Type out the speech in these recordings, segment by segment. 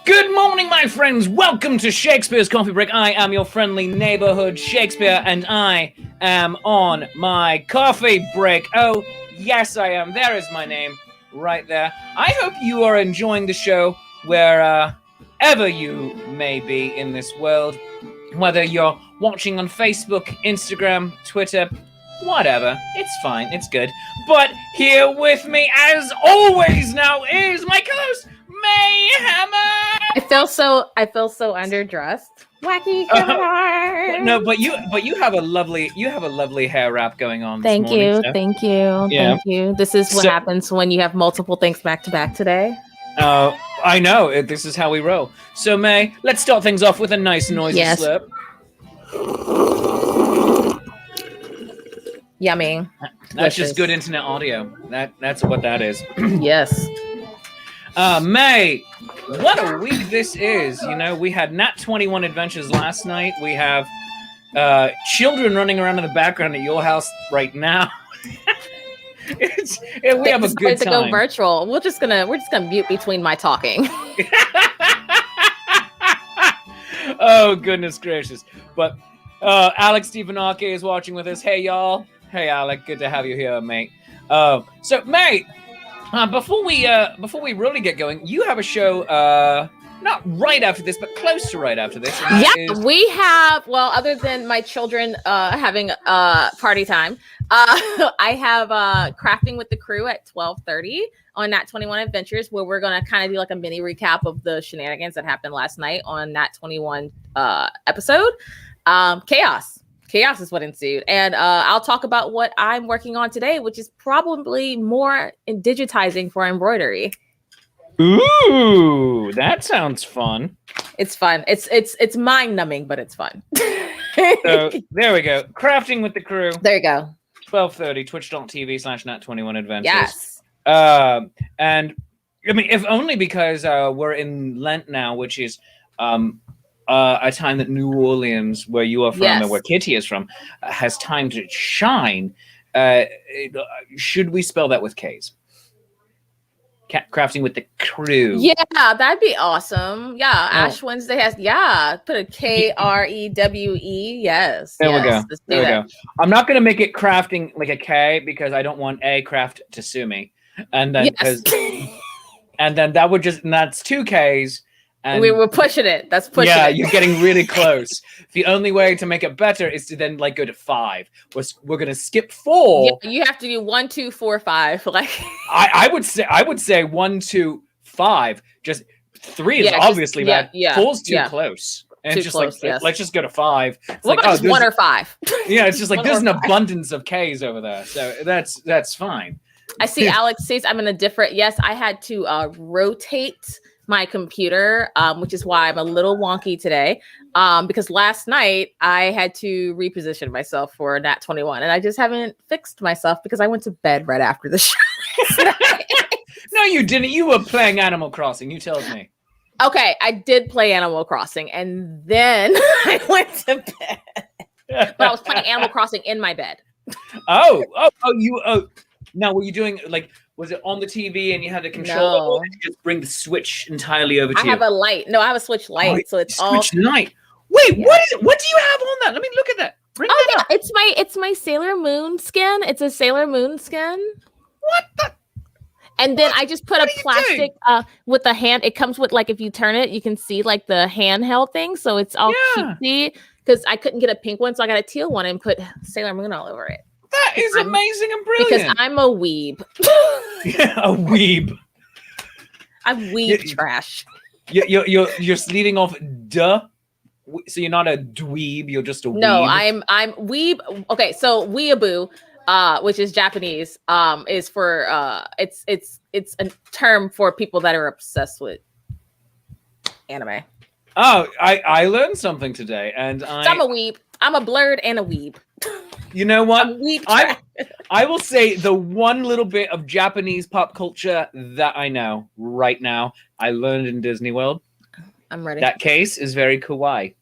Good morning, my friends. Welcome to Shakespeare's Coffee Break. I am your friendly neighborhood Shakespeare, and I am on my coffee break. Oh, yes, I am. There is my name right there. I hope you are enjoying the show wherever you may be in this world, whether you're watching on Facebook, Instagram, Twitter, whatever. It's fine. It's good. But here with me, as always, now is my co-host, Mayhemmer. I feel so underdressed. Wacky criminal. No, but you have a lovely hair wrap going on. Thank this morning, Thank you. This is what happens when you have multiple things back to back today. I know. This is how we roll. So, May, let's start things off with a nice noisy slurp. Yummy. That's just good internet audio. That's what that is. Yes. May, what a week this is. You know, we had Nat 21 adventures last night. We have children running around in the background at your house right now. We have a good time. To go virtual. We're just gonna mute between my talking. Oh, goodness gracious. But Alex Stefanake is watching with us. Hey, y'all. Hey, Alec. Good to have you here, mate. So, mate, before we really get going, you have a show not right after this, but close to right after this. We have. Well, other than my children having party time, I have crafting with the crew at 12:30 on Nat 21 Adventures, where we're gonna kind of do like a mini recap of the shenanigans that happened last night on Nat 21 episode. Chaos is what ensued. And I'll talk about what I'm working on today, which is probably more in digitizing for embroidery. Ooh, that sounds fun. It's fun. It's mind numbing, but it's fun. So there we go. Crafting with the crew. There you go. 12:30, twitch.tv/Nat21Adventures. Yes. And I mean, if only because we're in Lent now, which is a time that New Orleans, where you are from, and where Kitty is from, has time to shine. Should we spell that with K's? Crafting with the crew. Yeah, that'd be awesome. Yeah, Ash Wednesday has put a KREWE. Yes. There we go. There we go. I'm not gonna make it crafting like a K because I don't want A craft to sue me, and then that's two K's. And we were pushing it. That's pushing it. Yeah, you're getting really close. The only way to make it better is to then go to 5. We're gonna skip 4. Yeah, you have to do 1, 2, 4, 5. Like I would say 1, 2, 5. Just 3 is obviously bad. 4's too close. And too it's just close, let's just go to 5. It's what about just 1 or 5? Yeah, it's just like there's an abundance of K's over there, so that's fine. I see Alex says I'm in a different. Yes, I had to rotate my computer, which is why I'm a little wonky today, because last night I had to reposition myself for Nat 21, and I just haven't fixed myself because I went to bed right after the show. No, you didn't. You were playing Animal Crossing. You told me. Okay, I did play Animal Crossing, and then I went to bed. But I was playing Animal Crossing in my bed. Now, were you doing was it on the TV and you had the controller, or did you just bring the Switch entirely over to you? I have a light. No, I have a Switch light, so it's all Switch light. Wait, what do you have on that? Let me look at that. Bring that up. It's my Sailor Moon skin. It's a Sailor Moon skin. What the? And then I just put a plastic with the hand. It comes with if you turn it, you can see the handheld thing. So it's all cutesy because I couldn't get a pink one, so I got a teal one and put Sailor Moon all over it. That is amazing and brilliant. Because I'm a weeb. A weeb. I'm weeb trash. You're leading off duh. So you're not a dweeb. You're just a weeb. No, I'm weeb. Okay, so weeaboo, which is Japanese, is for it's a term for people that are obsessed with anime. Oh, I learned something today, and so I'm a weeb. I'm a blurred and a weeb. You know what? I will say the one little bit of Japanese pop culture that I know right now, I learned in Disney World. I'm ready. That case is very kawaii.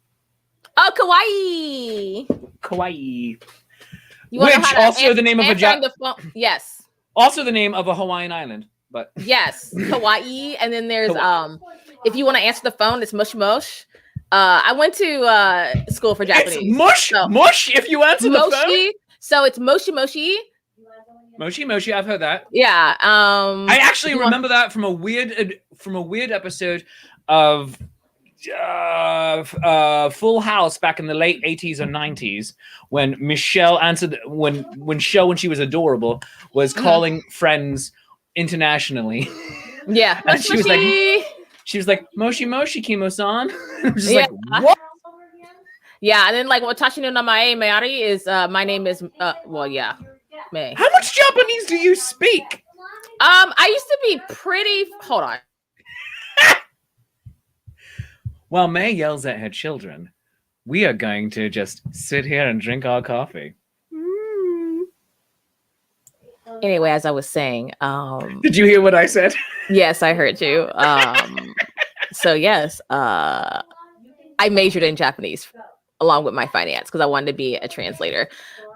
Oh, kawaii. Kawaii. Which also the name of yes. Also the name of a Hawaiian island, but yes, Hawaii, and then there's If you want to answer the phone, it's mush mush. I went to school for Japanese. It's mush mush if you answer the phone. So it's moshi moshi. Moshi moshi, I've heard that. Yeah. I actually remember that from a weird episode of Full House back in the late 80s or 90s when Michelle answered when she was adorable was calling friends internationally. Yeah. And she was like Moshi Moshi Kimo-san. I'm just like, what? Yeah, and then like Watashi no namae Mayari is my name is May. How much Japanese do you speak? I used to be pretty hold on. While May yells at her children, we are going to just sit here and drink our coffee. Anyway, as I was saying, did you hear what I said? Yes, I heard you. So yes, I majored in Japanese along with my finance because I wanted to be a translator.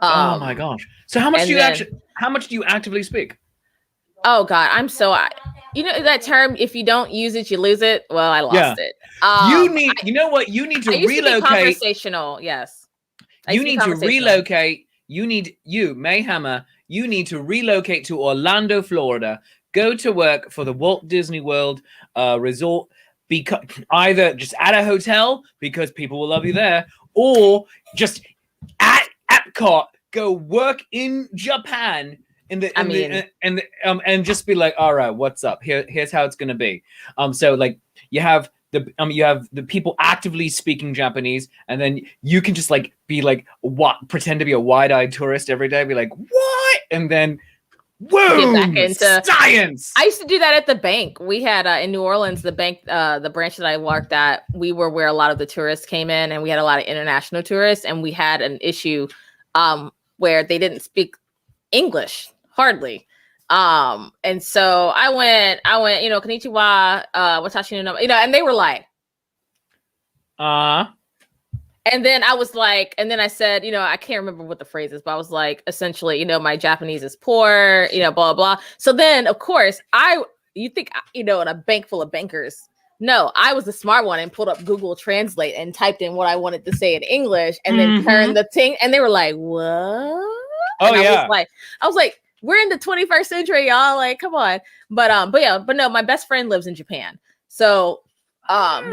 Oh my gosh! So how much do you actively speak? Oh God, you know that term, if you don't use it, you lose it. Well, I lost it. You need to relocate. Conversational, yes. You need to relocate. Mayhemmer, you need to relocate to Orlando, Florida. Go to work for the Walt Disney World resort. Because either just at a hotel because people will love you there, or just at Epcot, go work in Japan and just be like, all right, what's up? Here's how it's gonna be. So like you have the people actively speaking Japanese, and then you can just like be like pretend to be a wide-eyed tourist every day, be like, what? And then whoa, get back into science. I used to do that at the bank. We had in New Orleans, the bank, the branch that I worked at, we were where a lot of the tourists came in, and we had a lot of international tourists, and we had an issue where they didn't speak English hardly. And so I went, konnichiwa, watashi no, and they were like, and then I was like, and then I said, I can't remember what the phrase is, but I was like, essentially, my Japanese is poor, blah, blah. So then, of course, you think, in a bank full of bankers. No, I was the smart one and pulled up Google Translate and typed in what I wanted to say in English and then turned the thing. And they were like, what? Oh, yeah. I was like, we're in the 21st century, y'all. Like, come on. But no, my best friend lives in Japan. So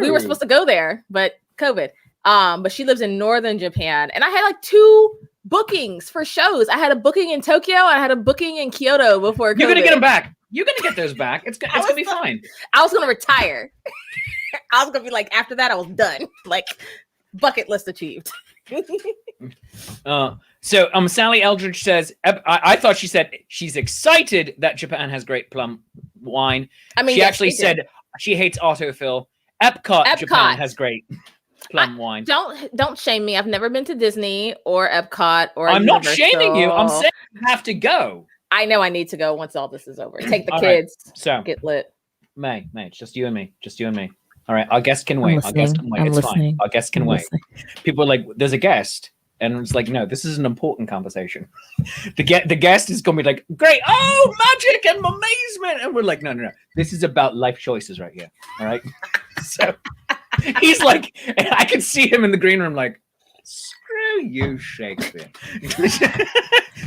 we were supposed to go there, but COVID. But she lives in northern Japan, and I had like 2 bookings for shows. I had a booking in Tokyo. I had a booking in Kyoto before COVID. You're gonna get them back. You're gonna get those back. It's gonna be fine. I was gonna retire. I was gonna be like, after that, I was done. Like, bucket list achieved. So Sally Eldridge says, I thought she said she's excited that Japan has great plum wine. I mean, she actually said she hates autofill. Epcot, Japan has great plum wine. Don't shame me. I've never been to Disney or Epcot or I'm not shaming you. I'm saying you have to go. I know I need to go once all this is over. Take the kids. Right. So get lit. May, it's just you and me. All right, our guest can wait. It's fine. Our guest can wait. People are like, there's a guest. And it's like, no, this is an important conversation. The guest is going to be like, great, oh, magic and amazement. And we're like, no. This is about life choices right here. All right. So he's like, and I can see him in the green room like, screw you, Shakespeare.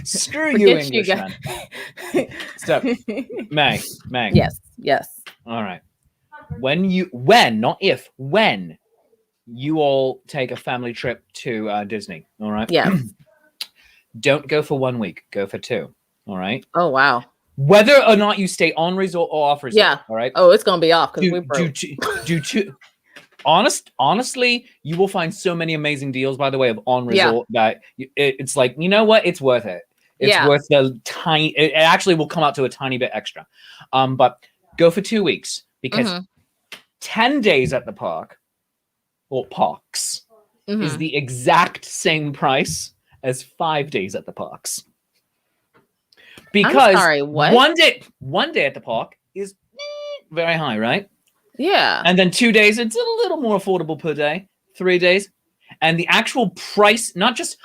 Screw you, Englishman. So, May. Yes. All right. When you all take a family trip to Disney, all right? Yeah. Don't go for 1 week. Go for 2, all right? Oh, wow. Whether or not you stay on resort or off resort, yeah. all right? Oh, it's going to be off because we broke. Do 2. Honestly, you will find so many amazing deals, by the way, of on resort that it's like, you know what? It's worth it. It's worth the tiny, it actually will come out to a tiny bit extra. But go for 2 weeks because 10 days at the park or parks is the exact same price as 5 days at the parks. Because one day at the park is very high, right? Yeah. And then 2 days, it's a little more affordable per day. 3 days. And the actual price, not just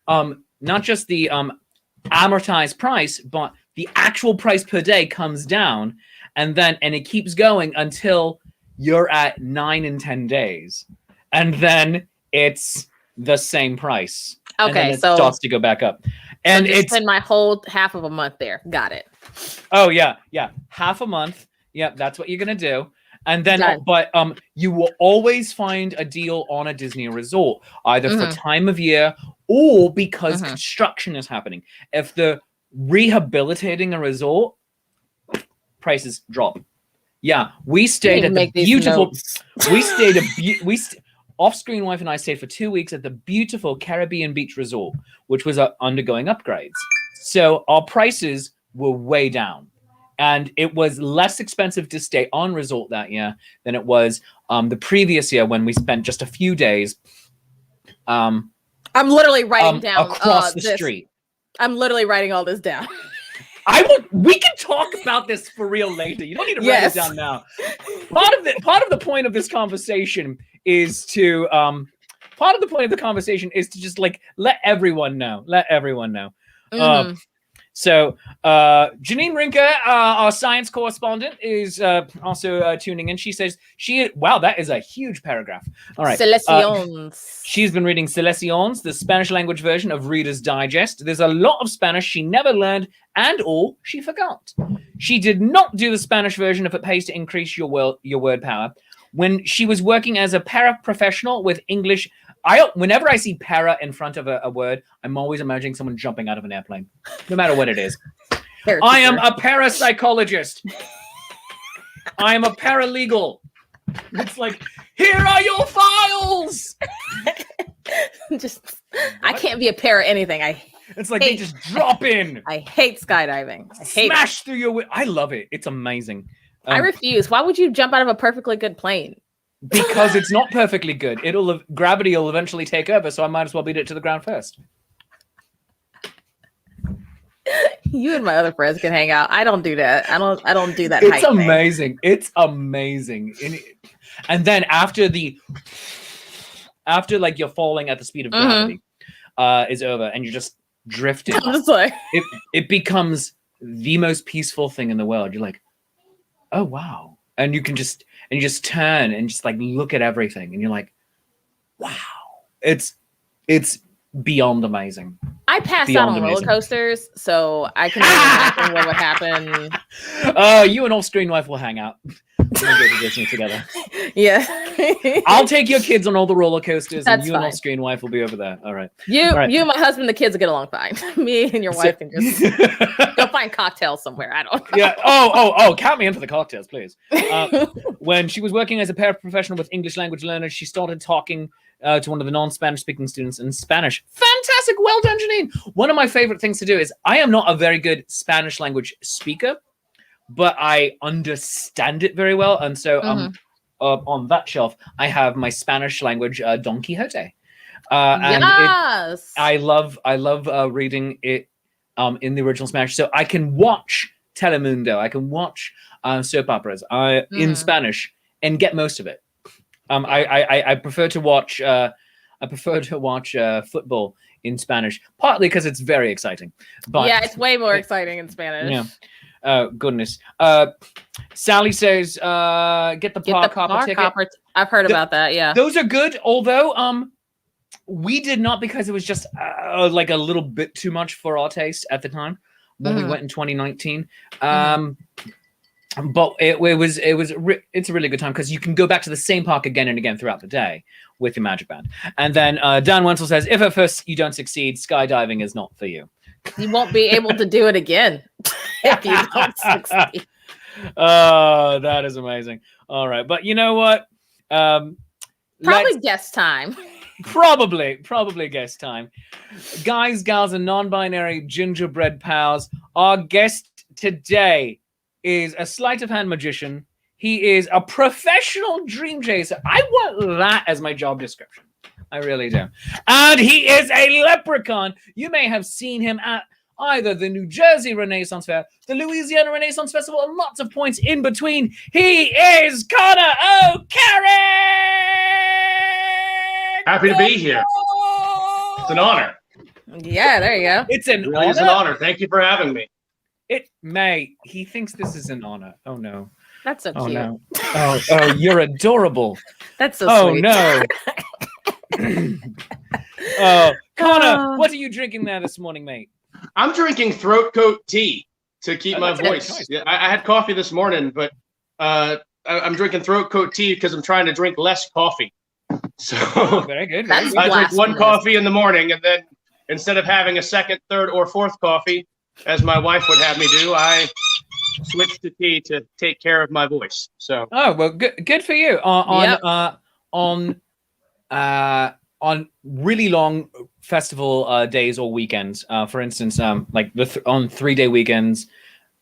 the amortized price, but the actual price per day comes down, and it keeps going until you're at 9 and 10 days, and then it's the same price. And then Okay, it so starts to go back up, and just it's spend my whole half of a month there. Got it. oh yeah, half a month. Yep, that's what you're gonna do. And then, Done. but you will always find a deal on a Disney resort, either for time of year or because construction is happening. If they're rehabilitating a resort, prices drop. Yeah, we stayed at the beautiful. We stayed off-screen wife and I stayed for 2 weeks at the beautiful Caribbean beach resort, which was undergoing upgrades. So our prices were way down. And it was less expensive to stay on resort that year than it was the previous year when we spent just a few days. I'm literally writing down across the street. I'm literally writing all this down. We can talk about this for real later. You don't need to write it down now. Part of the point of this conversation is to just like let everyone know. So Janine Rinker, our science correspondent, is also tuning in. She says wow, that is a huge paragraph. All right. Selecciones. She's been reading Selecciones, the Spanish language version of Reader's Digest. There's a lot of Spanish she never learned and or she forgot. She did not do the Spanish version if it pays to increase your word power. When she was working as a paraprofessional with English, whenever I see para in front of a word, I'm always imagining someone jumping out of an airplane, no matter what it is. I am a parapsychologist. I am a paralegal. It's like, here are your files. I can't be a para anything. It's like they just drop in. I hate skydiving. Smash through your. I love it. It's amazing. I refuse. Why would you jump out of a perfectly good plane? Because it's not perfectly good. Gravity will eventually take over, so I might as well beat it to the ground first. You and my other friends can hang out. I don't do that. I don't do that. It's amazing. It's amazing. And then after like you're falling at the speed of gravity is over and you're just drifting. Like... It becomes the most peaceful thing in the world. You're like, oh wow. And you just turn and just like look at everything and you're like, wow. It's beyond amazing. I passed out on roller coasters, so I can imagine what would happen. You and Off-Screen Wife will hang out. We'll go to Disney together. Yeah. I'll take your kids on all the roller coasters. That's and you fine. And Off-Screen Wife will be over there. All right. You and my husband, the kids will get along fine. Me and your wife can just go find cocktails somewhere. I don't know. Yeah. Oh, count me in for the cocktails, please. When she was working as a paraprofessional with English language learners, she started talking to one of the non-Spanish speaking students in Spanish. Fantastic. Well done, Janine. One of my favorite things to do is I am not a very good Spanish language speaker, but I understand it very well. And so on that shelf, I have my Spanish language Don Quixote. And yes. I love reading it in the original Spanish. So I can watch Telemundo. I can watch soap operas in Spanish and get most of it. I prefer to watch football in Spanish, partly because it's very exciting. But yeah, it's way more exciting in Spanish. Yeah. Goodness. Sally says, get the park hopper ticket. I've heard about that. Yeah, those are good. Although we did not, because it was just like a little bit too much for our taste at the time when we went in 2019. But it's a really good time because you can go back to the same park again and again throughout the day with your Magic Band. And then Dan Wenzel says, if at first you don't succeed, skydiving is not for you. You won't be able to do it again if you don't succeed. Oh, that is amazing. All right. But you know what? Probably guest time. Probably guest time. Guys, gals, and non-binary gingerbread pals, our guest today is a sleight-of-hand magician. He is a professional dream chaser. I want that as my job description. I really do. And he is a leprechaun. You may have seen him at either the New Jersey Renaissance Fair, the Louisiana Renaissance Festival, and lots of points in between. He is Connor O'Carrick! Happy to be here. It's an honor. Yeah, there you go. It's an honor. It's an honor. Thank you for having me. He thinks this is an honor. Oh no. That's so Oh cute. no. Oh, you're adorable. That's so Oh sweet. no. Connor, what are you drinking there this morning, mate? I'm drinking throat coat tea to keep my That's a good voice. choice. Yeah, I had coffee this morning, but I'm drinking throat coat tea because I'm trying to drink less coffee. So Very good. That's I drink one blasphemous. coffee in the morning, and then instead of having a second, third, or fourth coffee, as my wife would have me do, I switch to tea to take care of my voice. So Oh well, good for you. On really long festival days or weekends, for instance, like on 3-day weekends,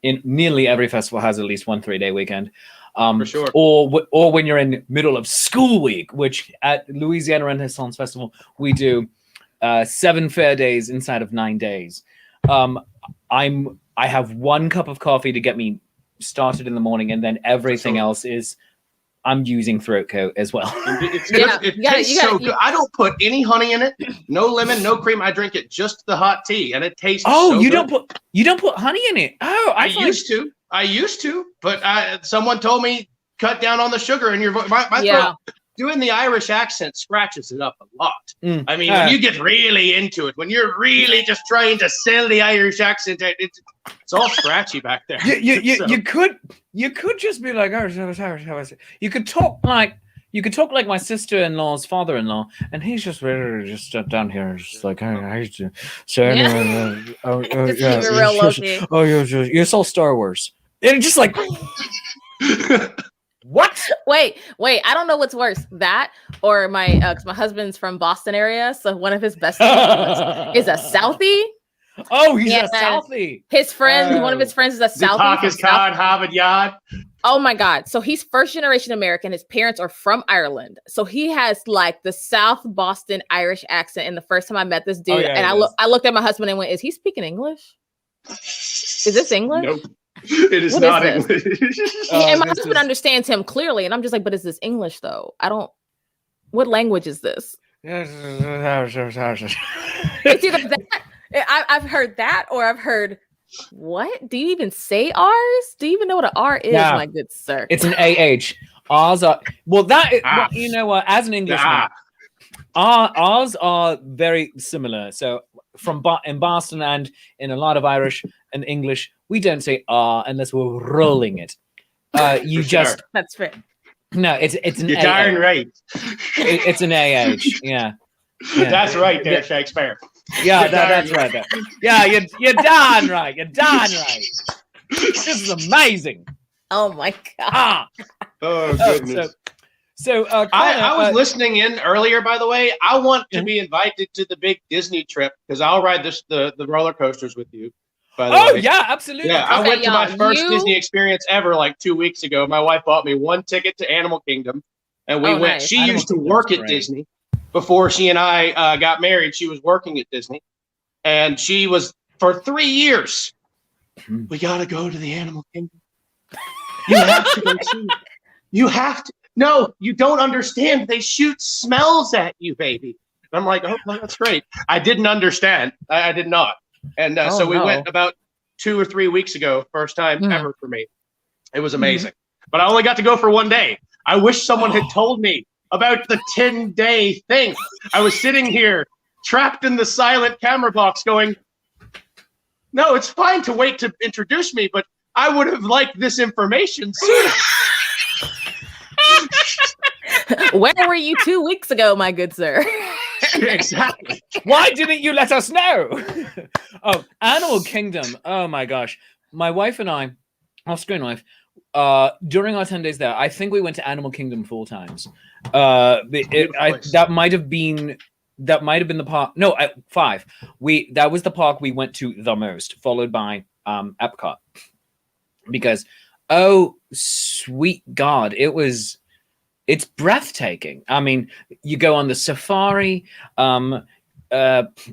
in nearly every festival has at least one 3-day weekend. for sure. Or when you're in middle of school week, which at Louisiana Renaissance Festival we do 7 fair days inside of 9 days. I have 1 cup of coffee to get me started in the morning, and then everything else is I'm using throat coat as well. It's good. It tastes so good. I don't put any honey in it, no lemon, no cream. I drink it just the hot tea, and it tastes. Oh, so you good. don't put honey in it. Oh, I used to, but someone told me cut down on the sugar in your voice. My throat, doing the Irish accent scratches it up a lot. I mean, when you get really into it, when you're really just trying to sell the Irish accent, it's all scratchy back there. You could just be like, you could talk like my sister-in-law's father-in-law, and he's just down here, just like, I used to. So anyway, you saw Star Wars, and it's just like. What? Wait! I don't know what's worse, that or my cause my husband's from Boston area, so one of his best friends is a Southie. Oh, he's a Southie. His friend, one of his friends is a Southie. Talk is cod, Harvard Yard. Oh my God! So he's first generation American. His parents are from Ireland, so he has like the South Boston Irish accent. And the first time I met this dude, I looked at my husband and went, "Is he speaking English? Is this English?" Nope. It is not English. And my husband understands him clearly, and I'm just like, but is this English though? What language is this? It's either that I've heard that, or I've heard what? Do you even say R's? Do you even know what an R is, my good sir? It's an AH. R's are you know what? As an Englishman, R's are very similar. So in Boston and in a lot of Irish and English, we don't say R unless we're rolling it. You just that's fair. No, it's an You're AH. darn right. It's an AH. Yeah. That's right there, Shakespeare. Yeah, that's right there. Yeah, you're darn right. You're darn right. This is amazing. Oh my God. Oh goodness. So I was listening in earlier, by the way. I want to be invited to the big Disney trip because I'll ride the roller coasters with you. By the way. Yeah, absolutely. Yeah, I went to my first Disney experience ever like 2 weeks ago. My wife bought me 1 ticket to Animal Kingdom, and we went. Nice. She used to work at Disney before she and I got married. She was working at Disney, and she was for 3 years. We got to go to the Animal Kingdom. You have to go see. You have to. No, you don't understand. They shoot smells at you, baby. And I'm like, oh, well, that's great. I didn't understand. I did not. And so we went about 2 or 3 weeks ago. First time ever for me. It was amazing. But I only got to go for 1 day. I wish someone had told me about the 10-day thing. I was sitting here trapped in the silent camera box going, no, it's fine to wait to introduce me, but I would have liked this information sooner. Where were you 2 weeks ago, my good sir? Exactly. Why didn't you let us know? Oh, Animal Kingdom. Oh my gosh. My wife and I, Austrian wife, during our 10 days there, I think we went to Animal Kingdom 4 times. That might have been the park. No, 5. That was the park we went to the most, followed by Epcot. Because, oh sweet God, it's breathtaking. I mean, you go on the safari,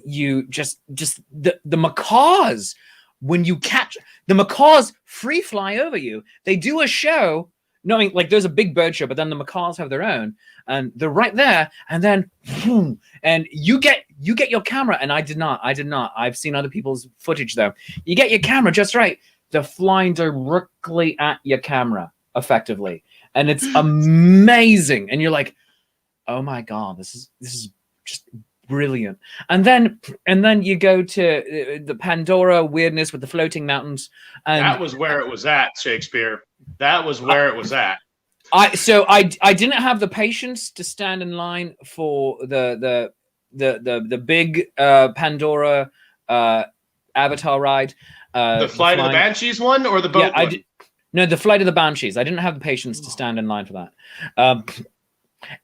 you just the macaws, when you catch the macaws free fly over you. They do a show, knowing like there's a big bird show, but then the macaws have their own, and they're right there, and then boom, and you get your camera, and I did not. I've seen other people's footage though. You get your camera just right. They're flying directly at your camera. effectively, and it's amazing. And you're like, oh my god, this is just brilliant. And then you go to the Pandora weirdness with the floating mountains. And that was where it was at, Shakespeare. That was where it was at. I didn't have the patience to stand in line for the big Pandora Avatar ride. The Flight of the Banshees one or the boat one? No, the Flight of the Banshees. I didn't have the patience to stand in line for that.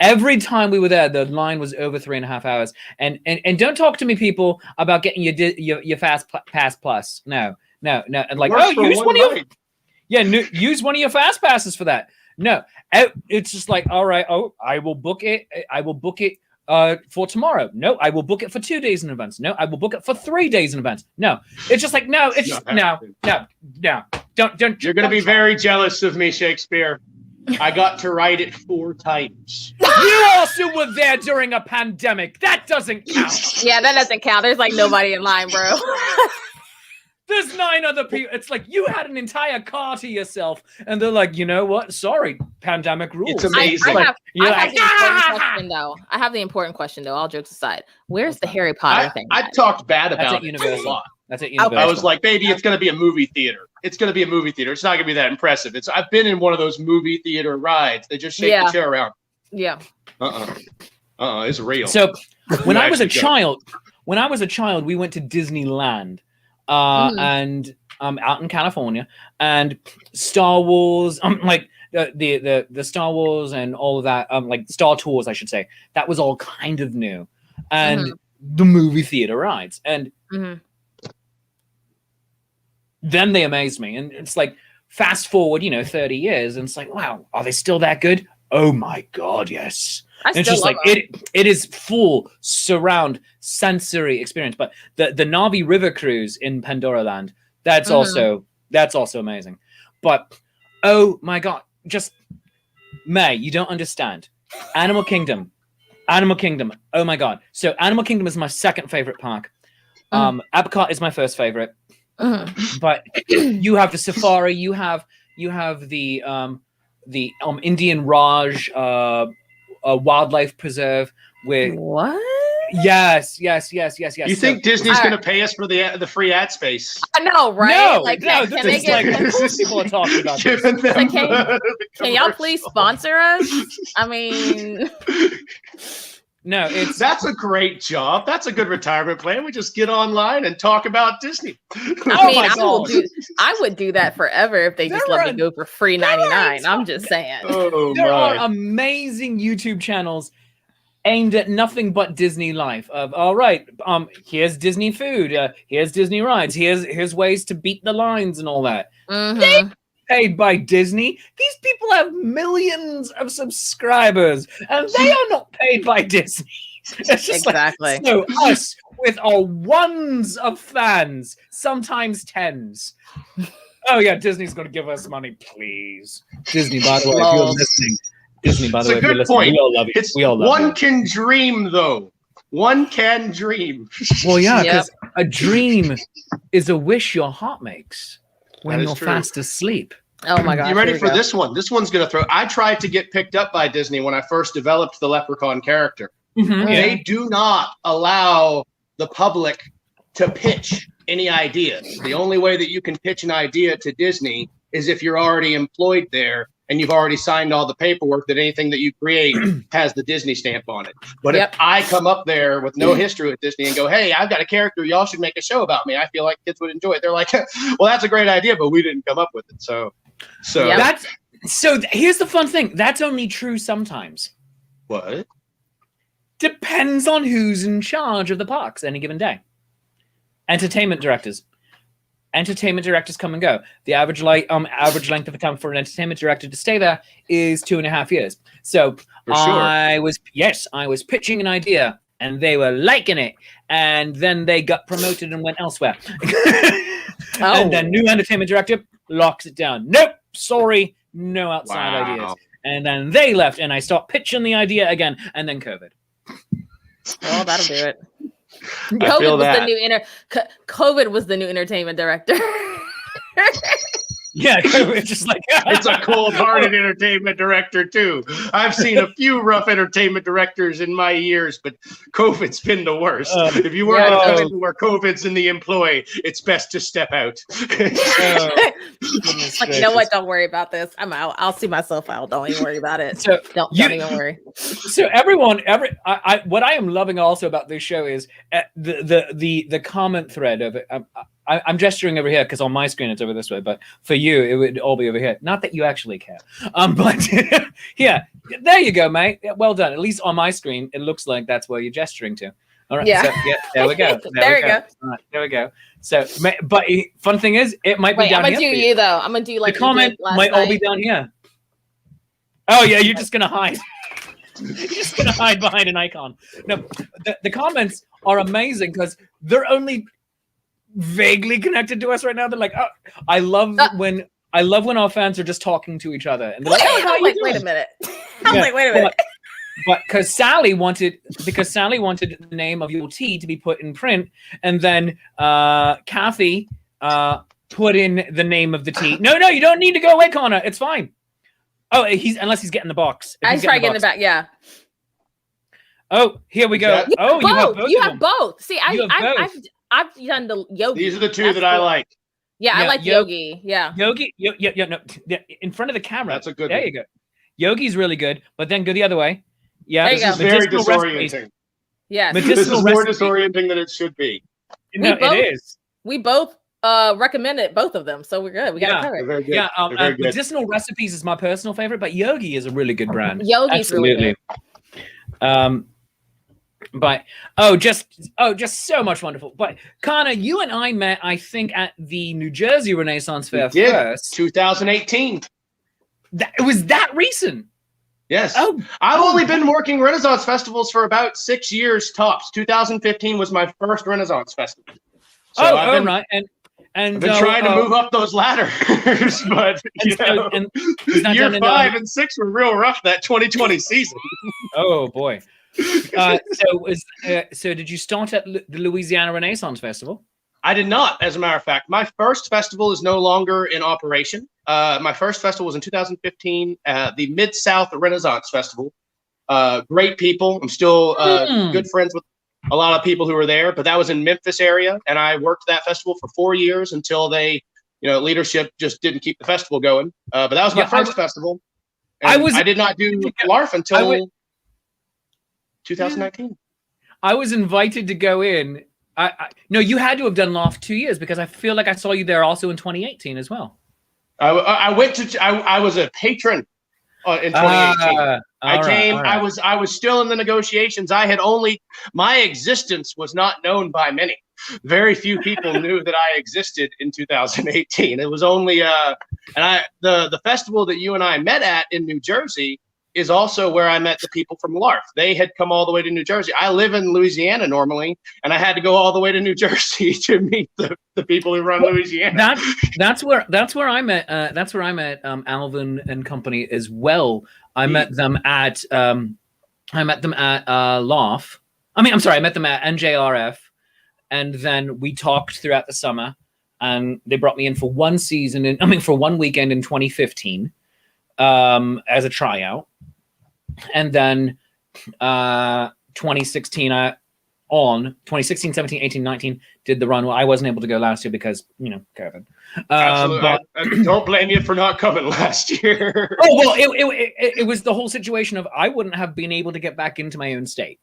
Every time we were there, the line was over 3.5 hours. And don't talk to me, people, about getting your Fast Pass Plus. No. And like, use one of your Fast Passes for that. No, it's just like, all right, I will book it. I will book it for tomorrow. No, I will book it for 2 days in advance. No, I will book it for 3 days in advance. No, it's just like, no, it's just, no. Don't. You're going to be very jealous of me, Shakespeare. I got to ride it 4 times. You also were there during a pandemic. That doesn't count. Yeah, that doesn't count. There's like nobody in line, bro. There's 9 other people. It's like you had an entire car to yourself, and they're like, you know what? Sorry, pandemic rules. It's amazing. I have the important question, though. All jokes aside, where's the Harry Potter thing? I talked bad about it a lot. That's at Universal. I was like, baby, it's going to be a movie theater. It's going to be a movie theater. It's not going to be that impressive. I've been in one of those movie theater rides. They just shake the chair around. Yeah. It's real. So when I was a child, we went to Disneyland. And out in California, and Star Wars, like the Star Wars and all of that, like Star Tours, I should say, that was all kind of new, and the movie theater rides, and then they amazed me, and it's like fast forward, 30 years, and it's like, wow, are they still that good? Oh my god, yes. It's just like it is full surround sensory experience. But the Navi River cruise in Pandora Land, that's also amazing. But oh my god, just May, you don't understand. Animal Kingdom. Oh my god. So Animal Kingdom is my second favorite park. Epcot is my first favorite. But you have the safari, you have the Indian Raj wildlife preserve with what? Yes. You think Disney's going to pay us for the free ad space? I know, right? No. This is like people are talking about this. Like, can y'all please sponsor us? I mean, no, that's a great job. That's a good retirement plan. We just get online and talk about Disney. I would do that forever if they just let me go for free 99. I'm just saying. There are amazing YouTube channels aimed at nothing but Disney life. All right, here's Disney food. Here's Disney rides. Here's ways to beat the lines and all that. They paid by Disney. These people have millions of subscribers, and they are not paid by Disney. It's just exactly. Like, so us with our ones of fans, sometimes tens. Oh yeah, Disney's going to give us money, please. Disney, by the way, if you're listening. Disney, by the way, if you're listening, we all love you. We all love one you. Can dream, though. One can dream. Well, yeah, because a dream is a wish your heart makes when you're fast asleep. Oh my gosh. You ready for this one? This one's going to throw. I tried to get picked up by Disney when I first developed the Leprechaun character. They do not allow the public to pitch any ideas. The only way that you can pitch an idea to Disney is if you're already employed there and you've already signed all the paperwork that anything that you create has the Disney stamp on it. But if I come up there with no history with Disney and go, hey, I've got a character, y'all should make a show about me, I feel like kids would enjoy it. They're like, well, that's a great idea, but we didn't come up with it. So here's the fun thing. That's only true sometimes. What? Depends on who's in charge of the parks any given day. Entertainment directors come and go. The average length of time for an entertainment director to stay there is 2.5 years. So I was pitching an idea and they were liking it, and then they got promoted and went elsewhere. And then new entertainment director locks it down. Nope, sorry, no outside ideas. And then they left, and I stopped pitching the idea again, and then COVID. Well, that'll do it. COVID was the new entertainment director. Yeah, it's just like it's a cold-hearted entertainment director too. I've seen a few rough entertainment directors in my years, but COVID's been the worst. If you work at a festival where COVID's in the employ, it's best to step out. Like, you know what? Don't worry about this. I'm out. I'll see myself out. Don't even worry about it. So don't even worry. So what I am loving also about this show is the comment thread of it. I'm gesturing over here because on my screen it's over this way, but for you it would all be over here. Not that you actually care, but yeah, there you go, mate. Well done. At least on my screen, it looks like that's where you're gesturing to. All right. Yeah. So, there we go. There we go. All right, there we go. So, but fun thing is, it might be down here. I'm gonna do you though. I'm gonna do like the comment might all be down here. Oh yeah, you're just gonna hide. You're just gonna hide behind an icon. No, the comments are amazing because they're only vaguely connected to us right now. They're like, oh, I love when our fans are just talking to each other and they're like, oh, I'm like, wait a minute. I'm like, wait a minute. But because Sally wanted the name of your tea to be put in print, and then Kathy put in the name of the tea. No, you don't need to go away, Connor. It's fine. Oh, unless he's getting the box. I try getting the back. Yeah. Oh, here we go. You have both. See, I've done the yogi. These are the two that I like. Yeah, I like yogi. Yeah. Yogi. No. In front of the camera. That's a good. There you go. Yogi's really good, but then go the other way. Yeah, this is very disorienting. Yeah, this is more disorienting than it should be. No, it is. We both recommended both of them, so we're good. We got it covered. Very good. Yeah, Medicinal Recipes is my personal favorite, but Yogi is a really good brand. Yogi's really good. But just so much wonderful. But Connor, you and I met, I think, at the New Jersey Renaissance Fair first. 2018. It was that recent. Yes. I've only been working Renaissance festivals for about 6 years tops. 2015 was my first Renaissance festival. So I've been trying to move up those ladders, but year 5 and 6 were real rough that 2020 season. Oh boy. So did you start at the Louisiana Renaissance Festival? I did not, as a matter of fact. My first festival is no longer in operation. My first festival was in 2015, the Mid-South Renaissance Festival. Great people. I'm still good friends with a lot of people who were there, but that was in Memphis area, and I worked that festival for 4 years until leadership just didn't keep the festival going. But that was my first festival. I did not do LARF until 2019. I was invited to go in. No, you had to have done LARF 2 years because I feel like I saw you there also in 2018 as well. I was a patron in 2018. I came. Right. I was still in the negotiations. My existence was not known by many. Very few people knew that I existed in 2018. It was only the festival that you and I met at in New Jersey is also where I met the people from LARF. They had come all the way to New Jersey. I live in Louisiana normally, and I had to go all the way to New Jersey to meet the people who run Louisiana. That's where I met. That's where I met Alvin and company as well. I met them at LARF. I met them at NJRF, and then we talked throughout the summer. And they brought me in for one weekend in 2015 as a tryout. And then 2016, 2016, 17, 18, 19 did the run. Well, I wasn't able to go last year because, COVID. Absolutely. I don't blame you for not coming last year. Oh, well, it was the whole situation of I wouldn't have been able to get back into my own state.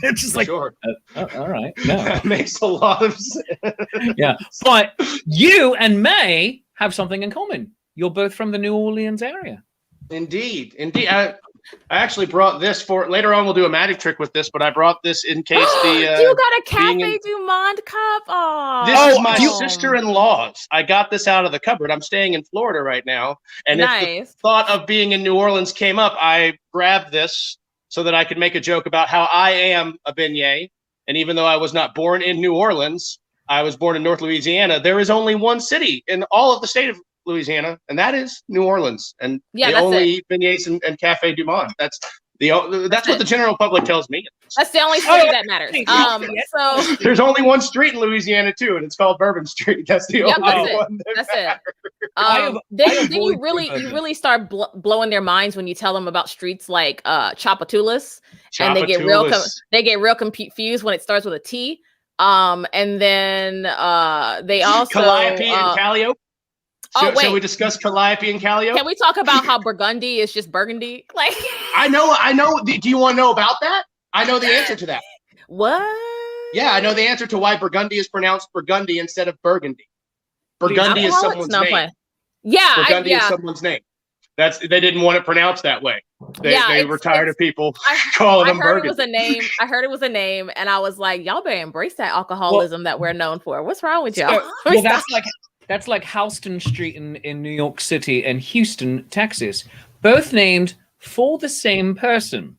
It's just like, sure. All right. No. That makes a lot of sense. Yeah. But you and May have something in common. You're both from the New Orleans area. Indeed. I actually brought this for later on. We'll do a magic trick with this, but I brought this in case you got a Cafe du Monde cup. This is my sister-in-law's. I got this out of the cupboard. I'm staying in Florida right now, and if the thought of being in New Orleans came up, I grabbed this so that I could make a joke about how I am a beignet. And even though I was not born in New Orleans, I was born in North Louisiana. There is only one city in all of the state of Louisiana, and that is New Orleans, and they only eat beignets and Cafe du Monde. That's what the general public tells me. That's the only street that matters. So there's only one street in Louisiana too, and it's called Bourbon Street. That's the only one. That's it. Then you really start blowing their minds when you tell them about streets like Tchoupitoulas, and they get real confused when it starts with a T. And then they also Calliope and Calliope. Wait. Shall we discuss Calliope and Calliope? Can we talk about how Burgundy is just Burgundy? Like, I know. Do you want to know about that? I know the answer to that. What? Yeah, I know the answer to why Burgundy is pronounced Burgundy instead of Burgundy. Burgundy is someone's name. Yeah, Burgundy is someone's name. They didn't want it pronounced that way. They were tired of people calling them Burgundy. I heard it was a name, and I was like, y'all better embrace that alcoholism that we're known for. What's wrong with y'all? That's like Houston Street in New York City and Houston, Texas, both named for the same person.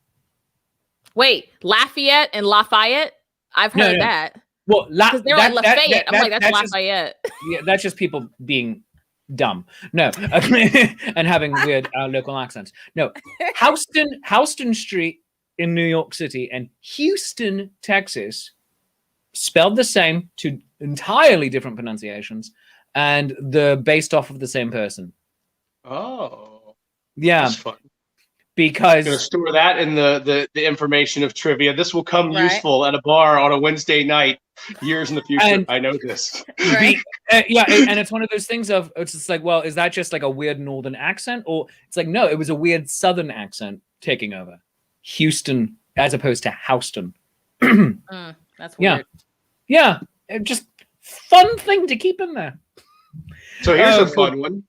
Wait, Lafayette and Lafayette? I've heard that. Well, because they're like Lafayette. I'm like, that's Lafayette. That's just people being dumb. No, and having weird local accents. No, Houston Street in New York City and Houston, Texas, spelled the same, two entirely different pronunciations, and they're based off of the same person. Oh, yeah. That's fun. Because I'm gonna store that in the information of trivia. This will come useful at a bar on a Wednesday night, years in the future. I know this. Right. And it's one of those things of it's just like, well, is that just like a weird northern accent, or it's like no, it was a weird southern accent taking over Houston as opposed to Houston. That's weird. Yeah, just fun thing to keep in there. So here's a fun one.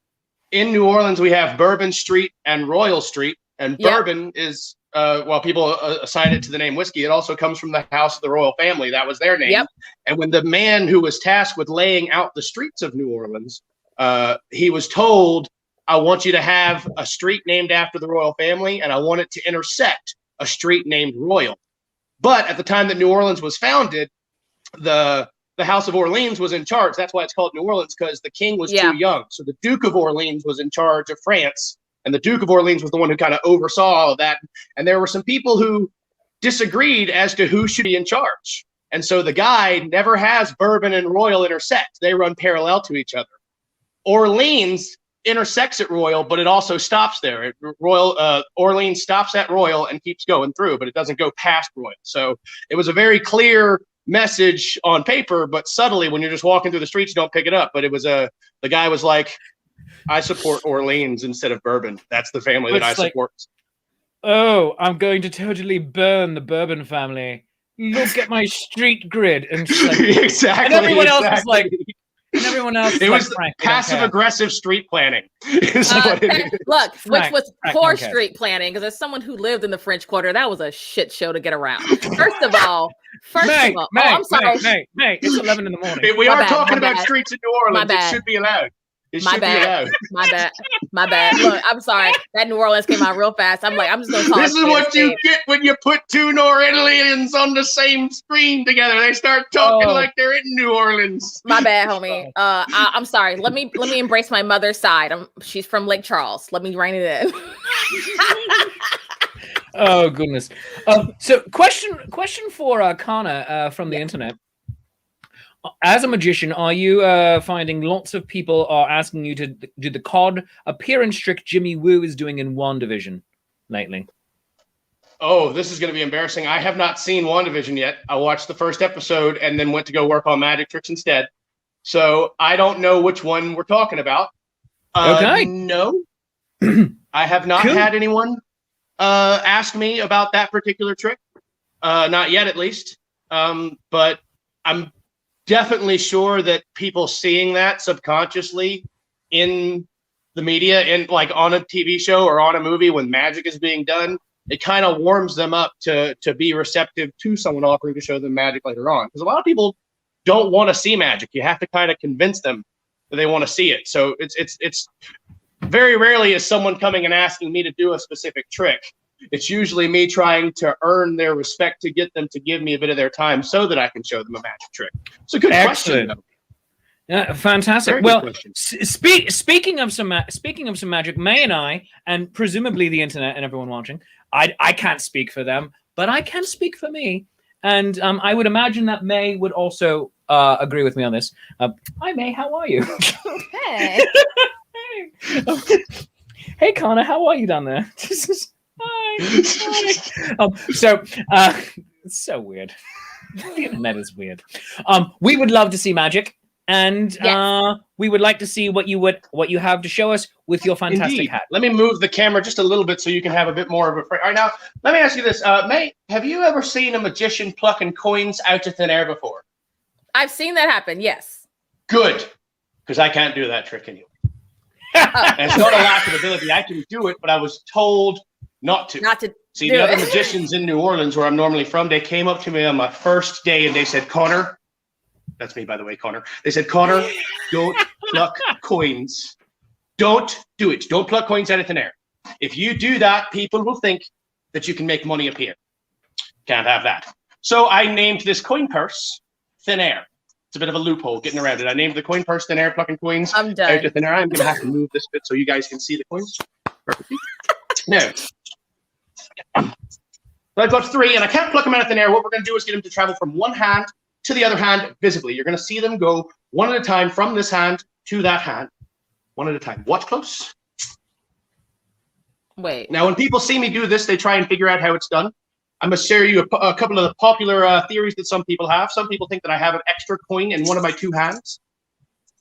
In New Orleans, we have Bourbon Street and Royal Street. And bourbon is, while people assign it to the name whiskey, it also comes from the house of the royal family. That was their name. Yep. And when the man who was tasked with laying out the streets of New Orleans, he was told, I want you to have a street named after the royal family, and I want it to intersect a street named Royal. But at the time that New Orleans was founded, the House of Orleans was in charge. That's why it's called New Orleans, because the king was too young. So the Duke of Orleans was in charge of France. And the Duke of Orleans was the one who kind of oversaw all of that. And there were some people who disagreed as to who should be in charge. And so the guide never has Bourbon and Royal intersect. They run parallel to each other. Orleans intersects at Royal, but it also stops there. Orleans stops at Royal and keeps going through, but it doesn't go past Royal. So it was a very clear message on paper, but subtly when you're just walking through the streets, you don't pick it up. But it was the guy was like, I support Orleans instead of Bourbon. That's the family that I support. Oh, I'm going to totally burn the Bourbon family. Look at my street grid. And like, exactly. And everyone else was like, and everyone else it was like, passive-aggressive street planning. Look, which was poor street planning, because as someone who lived in the French Quarter, that was a shit show to get around. First of all, I'm sorry. May, it's 11 in the morning. We are talking about streets in New Orleans. It should be allowed. My bad. Look, I'm sorry. That New Orleans came out real fast. I'm like, I'm just gonna call this is what you get when you put two New Orleans on the same screen together. They start talking like they're in New Orleans. My bad, homie. I'm sorry. Let me embrace my mother's side. She's from Lake Charles. Let me rein it in. Oh goodness. So question for Connor from the internet. As a magician, are you finding lots of people are asking you to do the COD appearance trick Jimmy Woo is doing in WandaVision lately? Oh, this is going to be embarrassing. I have not seen WandaVision yet. I watched the first episode and then went to go work on magic tricks instead. So I don't know which one we're talking about. Okay. No, I have not had anyone ask me about that particular trick. Not yet, at least. But I'm definitely sure that people seeing that subconsciously in the media and like on a TV show or on a movie when magic is being done, it kind of warms them up to be receptive to someone offering to show them magic later on. Because a lot of people don't want to see magic. You have to kind of convince them that they want to see it. So it's very rarely is someone coming and asking me to do a specific trick. It's usually me trying to earn their respect to get them to give me a bit of their time so that I can show them a magic trick. It's a good question, though. Fantastic. Very Well, good question. speaking of some magic, May and I, and presumably the internet and everyone watching, I can't speak for them, but I can speak for me, and I would imagine that May would also agree with me on this. Hi, May. How are you? Hey. Hey. Hey, Connor. How are you down there? Hi. It's so weird. The internet is weird. We would love to see magic. And we would like to see what you have to show us with your fantastic hat. Let me move the camera just a little bit so you can have a bit more of a frame. All right, now, let me ask you this. May, have you ever seen a magician plucking coins out of thin air before? I've seen that happen, yes. Good, because I can't do that trick anymore. And it's not a lack of ability. I can do it, but I was told not to. See, the other magicians in New Orleans, where I'm normally from, they came up to me on my first day and they said, Connor, that's me, by the way, Connor. They said, Connor, don't pluck coins. Don't do it. Don't pluck coins out of thin air. If you do that, people will think that you can make money appear. Can't have that. So I named this coin purse Thin Air. It's a bit of a loophole getting around it. I named the coin purse Thin Air, plucking coins I'm done. out of thin air. I'm going to have to move this bit so you guys can see the coins. Perfect. Now, I've got 3, and I can't pluck them out of thin air. What we're going to do is get them to travel from one hand to the other hand visibly. You're going to see them go one at a time from this hand to that hand. One at a time. Watch close. Wait. Now, when people see me do this, they try and figure out how it's done. I'm going to share you a couple of the popular theories that some people have. Some people think that I have an extra coin in one of my 2 hands.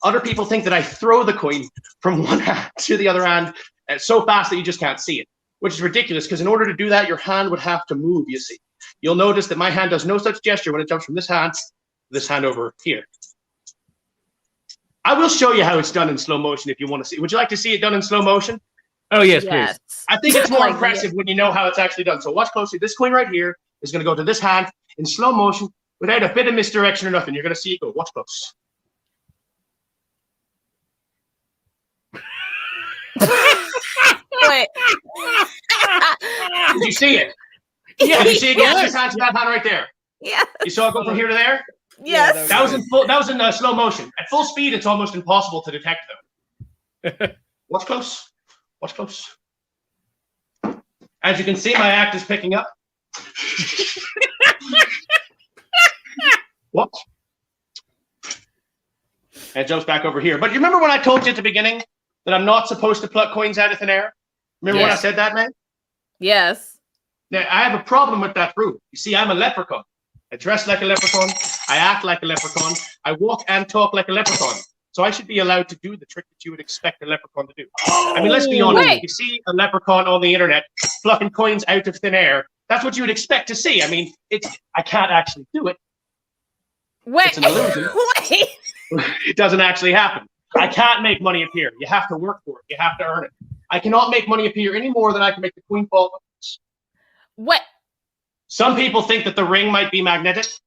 Other people think that I throw the coin from one hand to the other hand so fast that you just can't see it, which is ridiculous because in order to do that, your hand would have to move, you see. You'll notice that my hand does no such gesture when it jumps from this hand over here. I will show you how it's done in slow motion if you want to see. Would you like to see it done in slow motion? Oh, yes, please. I think it's more impressive when you know how it's actually done. So watch closely. This coin right here is going to go to this hand in slow motion without a bit of misdirection or nothing. You're going to see it go. Watch close. Wait. Did you see it? Yeah. Did you see it go from this hand to that hand right there? Yeah. You saw it go from here to there? Yes. That was in slow motion. At full speed, it's almost impossible to detect them. Watch close. Watch close. As you can see, my act is picking up. What? And it jumps back over here. But you remember when I told you at the beginning that I'm not supposed to pluck coins out of thin air? Remember when I said that, man? Yes. Now, I have a problem with that rule. You see, I'm a leprechaun. I dress like a leprechaun. I act like a leprechaun. I walk and talk like a leprechaun. So I should be allowed to do the trick that you would expect a leprechaun to do. I mean, let's be honest. If you see a leprechaun on the internet plucking coins out of thin air, that's what you would expect to see. I mean, I can't actually do it. Wait. It's an illusion. Wait. It doesn't actually happen. I can't make money appear. You have to work for it. You have to earn it. I cannot make money appear any more than I can make the queen fall. What? Some people think that the ring might be magnetic. See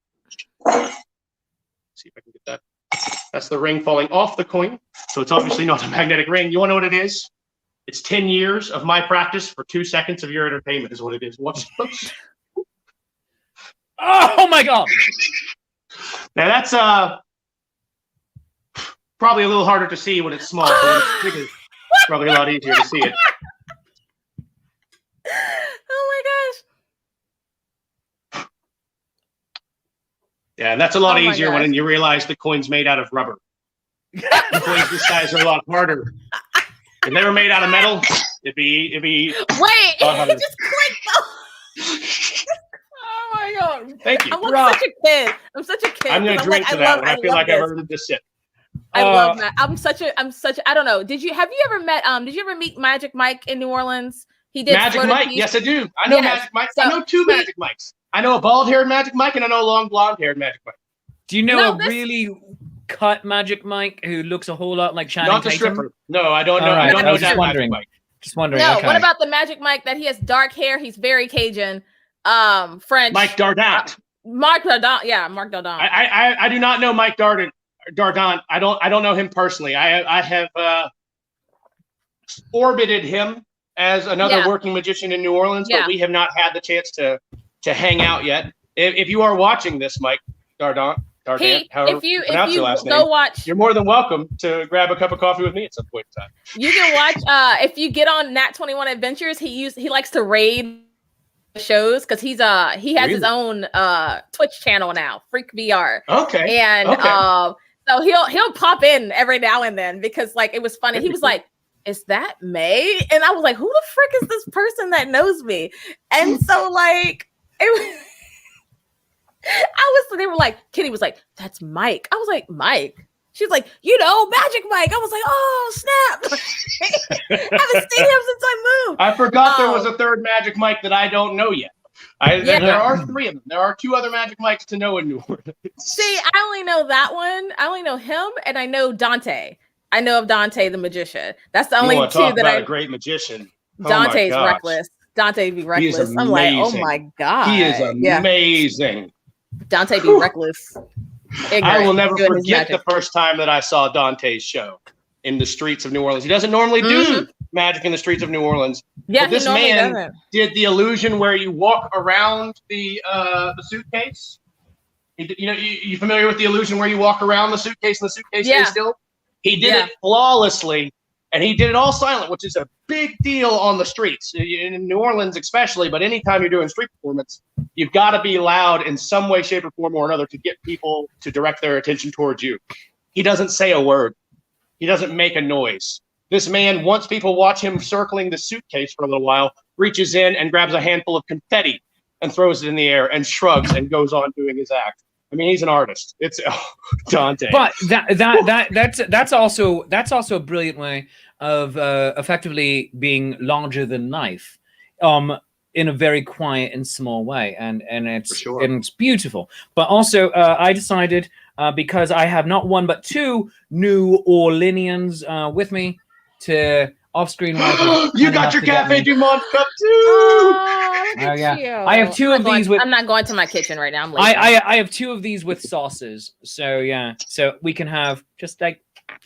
if I can get that. That's the ring falling off the coin. So it's obviously not a magnetic ring. You want to know what it is? It's 10 years of my practice for 2 seconds of your entertainment is what it is. Watch close. Oh my God. Now that's probably a little harder to see when it's small. So when it's bigger, it's probably a lot easier to see it. Oh my gosh. Yeah, and that's a lot easier when you realize the coin's made out of rubber. The coins this size are a lot harder. If they were made out of metal, it'd be. Wait, it just clicked. Oh my God! Thank you. I'm such a kid. I'm gonna drink to that when I feel like I've earned this sip. I love that. I'm such a. I don't know. Have you ever met? Did you ever meet Magic Mike in New Orleans? He did Magic Mike. Yes, I do. I know Magic Mike. So I know 2 Magic Mikes. I know a bald-haired Magic Mike and I know a long blonde-haired Magic Mike. Do you know a really cut Magic Mike who looks a whole lot like Channing Tatum? Not the stripper. No, I don't know. Right. I don't know that Magic Mike. Just wondering. No, okay. What about the Magic Mike that he has dark hair? He's very Cajun. French. Mike Dardant. Mark Dardant. Yeah, Mark Dardant. I do not know Mike Dardant. I don't know him personally. I have orbited him as another working magician in New Orleans, but we have not had the chance to hang out yet. If you are watching this, Mike Dardant, If you last go name. watch, you're more than welcome to grab a cup of coffee with me at some point in time. You can watch. If you get on Nat 21 Adventures, he likes to raid shows because he has his own Twitch channel now, Freak VR. Okay. And so he'll pop in every now and then because like it was funny. He was like, "Is that May?" And I was like, "Who the frick is this person that knows me?" And so like it. They were like, Kitty was like, "That's Mike." I was like, "Mike." She's like, Magic Mike. I was like, "Oh, snap." I haven't seen him since I moved. I forgot there was a third Magic Mike that I don't know yet. There are 3 of them. There are 2 other Magic Mikes to know in New Orleans. See, I only know that one. I only know him, and I know Dante. I know of Dante the magician. That's the only 2 that I. A great magician. Dante's reckless. Dante be reckless. I'm like, oh my god, he is amazing. Yeah. Dante be reckless. I will never forget the first time that I saw Dante's show in the streets of New Orleans. He doesn't normally do magic in the streets of New Orleans. Yeah, but this man did the illusion where you walk around the suitcase. You familiar with the illusion where you walk around the suitcase and the suitcase stays still? He did it flawlessly, and he did it all silent, which is a big deal on the streets in New Orleans, especially. But anytime you're doing street performance, you've got to be loud in some way, shape, or form or another to get people to direct their attention towards you. He doesn't say a word. He doesn't make a noise. This man, once people watch him circling the suitcase for a little while, reaches in and grabs a handful of confetti and throws it in the air and shrugs and goes on doing his act. I mean, he's an artist. It's Dante. But that's also a brilliant way of effectively being larger than life, in a very quiet and small way, and it's beautiful. But also, I decided because I have not 1 but 2 New Orleanians with me to off-screen. You got your Cafe Du Monde cup too. Oh yeah. I have 2 of these with. I'm not going to my kitchen right now. I'm lazy. I have 2 of these with sauces. So yeah, so we can have just like.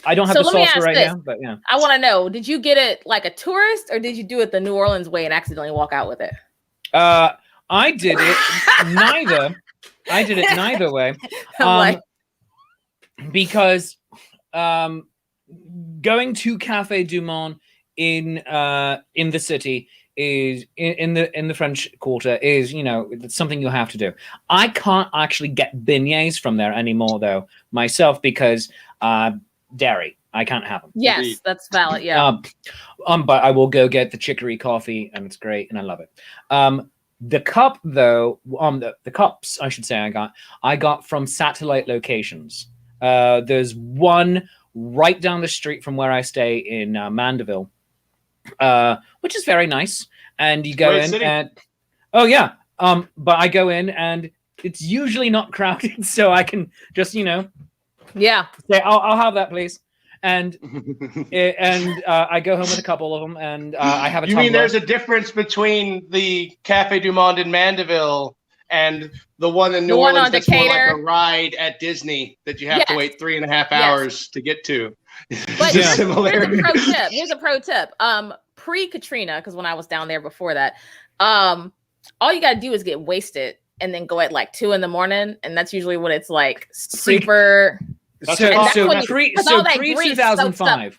I don't have the sauce right now, but yeah. I want to know: did you get it like a tourist, or did you do it the New Orleans way and accidentally walk out with it? I did it neither. I did it neither way. Because going to Cafe Du Monde in the city is in the French Quarter is it's something you have to do. I can't actually get beignets from there anymore though myself because dairy. I can't have them. Yes, indeed. That's valid. Yeah. But I will go get the chicory coffee, and it's great, and I love it. The cup though, the cups I should say, I got from satellite locations. There's one right down the street from where I stay in Mandeville, which is very nice. And you go in, and but I go in, and it's usually not crowded, so I can just say, I'll have that, please. And I go home with a couple of them, and I have a. You mean there's a difference between the Cafe Du Monde in Mandeville and the one in New Orleans that's more like a ride at Disney that you have to wait 3.5 hours to get to? But here's a pro tip. Pre-Katrina, because when I was down there before that, all you gotta do is get wasted and then go at like 2 a.m, and that's usually when it's like super. So pre-2005.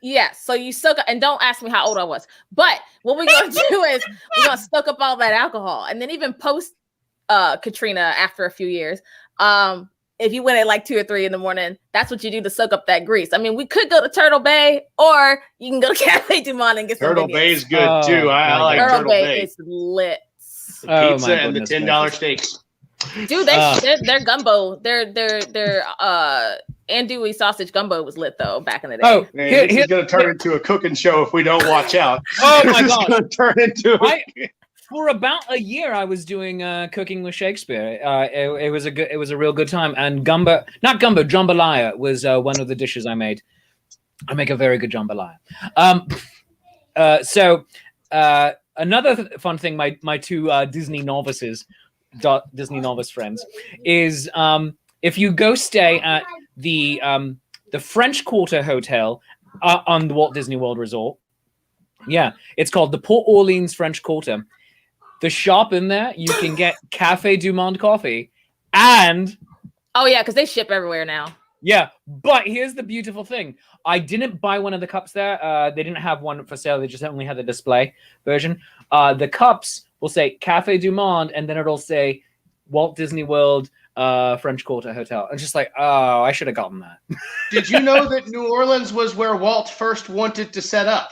Yes. So you soak up, and don't ask me how old I was. But what we're gonna do is we're gonna soak up all that alcohol, and then even post Katrina after a few years, if you went at like 2 or 3 a.m, that's what you do to soak up that grease. I mean, we could go to Turtle Bay, or you can go to Cafe Du Monde and get some Turtle Bay is good too. I like Turtle Bay. It's lit. The pizza and the $10 steaks. Dude, their gumbo, their andouille sausage gumbo was lit though back in the day. Oh, man, this is going to turn into a cooking show if we don't watch out. Oh my god! Going to turn into. For about a year, I was doing cooking with Shakespeare. It was a real good time. And jambalaya was one of the dishes I made. I make a very good jambalaya. Another fun thing, my 2 Disney novice friends is if you go stay at the French Quarter Hotel on the Walt Disney World Resort. Yeah, it's called the Port Orleans French Quarter. The shop in there, you can get Cafe Du Monde coffee and Oh yeah, because they ship everywhere now. Yeah, but here's the beautiful thing. I didn't buy one of the cups there. They didn't have one for sale. They just only had the display version. The cups will say Café du Monde, and then it'll say Walt Disney World French Quarter Hotel. I'm just like, oh, I should have gotten that. Did you know that New Orleans was where Walt first wanted to set up?